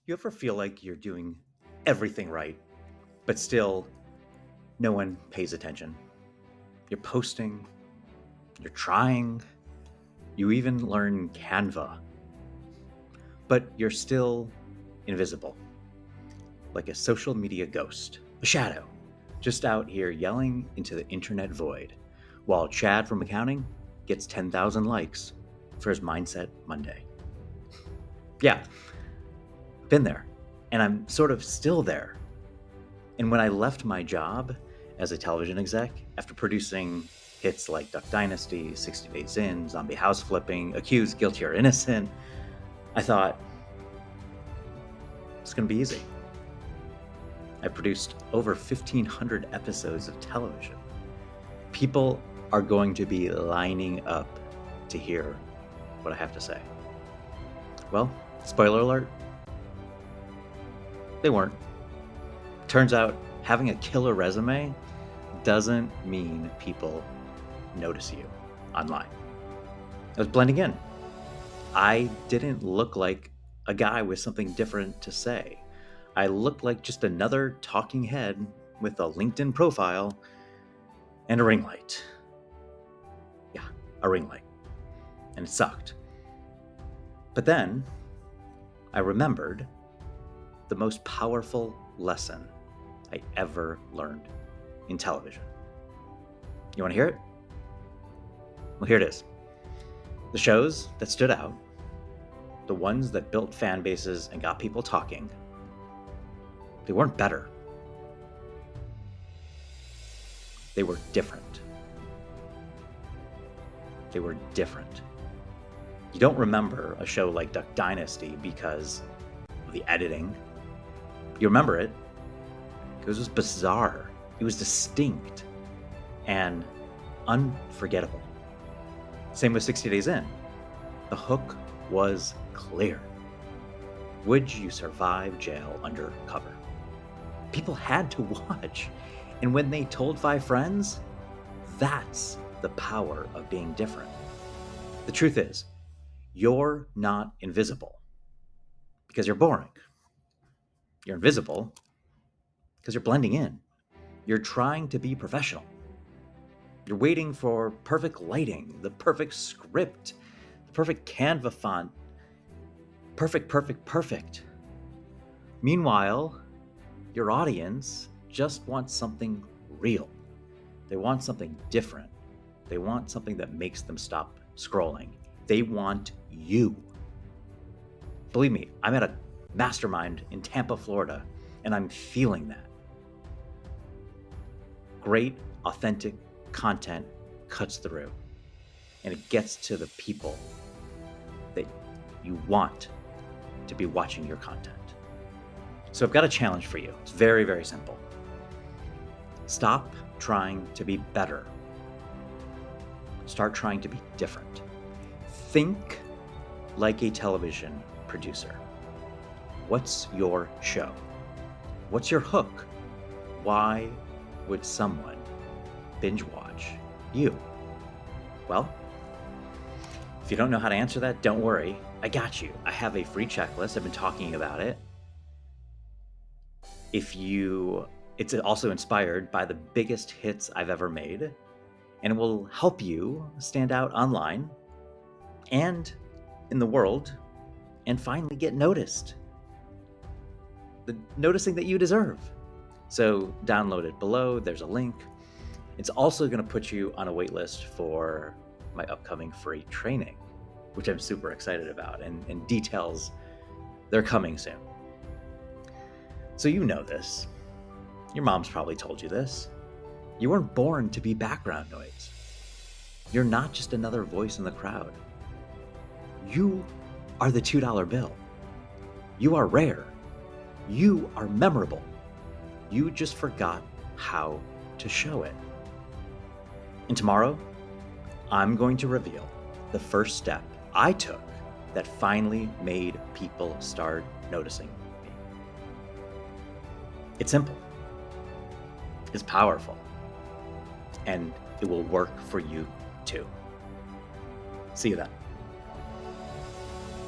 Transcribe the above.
You ever feel like you're doing everything right, but still no one pays attention? You're posting, you're trying, you even learn Canva, but you're still invisible, like a social media ghost, a shadow, just out here yelling into the internet void, while Chad from accounting gets 10,000 likes for his Mindset Monday. Yeah, been there, and I'm sort of still there. And when I left my job as a television exec, after producing hits like Duck Dynasty, 60 Days In, Zombie House Flipping, Accused, Guilty or Innocent, I thought, it's going to be easy. I produced over 1,500 episodes of television. People are going to be lining up to hear what I have to say. Well, spoiler alert, they weren't. Turns out having a killer resume doesn't mean people notice you online. I was blending in. I didn't look like a guy with something different to say. I looked like just another talking head with a LinkedIn profile and a ring light. Yeah, a ring light. And it sucked. But then I remembered the most powerful lesson I ever learned in television. You want to hear it? Well, here it is. The shows that stood out, the ones that built fan bases and got people talking, they weren't better. They were different. They were different. You don't remember a show like Duck Dynasty because of the editing. You remember it because it was bizarre. It was distinct and unforgettable. Same with 60 Days In. The hook was clear. Would you survive jail undercover? People had to watch. And when they told 5 friends, that's the power of being different. The truth is, you're not invisible because you're boring. You're invisible because you're blending in. You're trying to be professional. You're waiting for perfect lighting, the perfect script, the perfect Canva font. Perfect. Meanwhile, your audience just wants something real. They want something different. They want something that makes them stop scrolling. They want you. Believe me, I'm at a mastermind in Tampa, Florida, and I'm feeling that. Great, authentic content cuts through, and it gets to the people that you want to be watching your content. So I've got a challenge for you. It's very, very simple. Stop trying to be better. Start trying to be different. Think like a television producer. What's your show? What's your hook? Why would someone binge watch you? Well, if you don't know how to answer that, don't worry. I got you. I have a free checklist. I've been talking about it. It's also inspired by the biggest hits I've ever made, and it will help you stand out online and in the world and finally get noticed. The noticing that you deserve. So download it below. There's a link. It's also going to put you on a wait list for my upcoming free training, which I'm super excited about, and details, they're coming soon. So you know this. Your mom's probably told you this. You weren't born to be background noise. You're not just another voice in the crowd. You are the $2 bill. You are rare. You are memorable. You just forgot how to show it. And tomorrow, I'm going to reveal the first step I took that finally made people start noticing me. It's simple. It's powerful. And it will work for you too. See you then.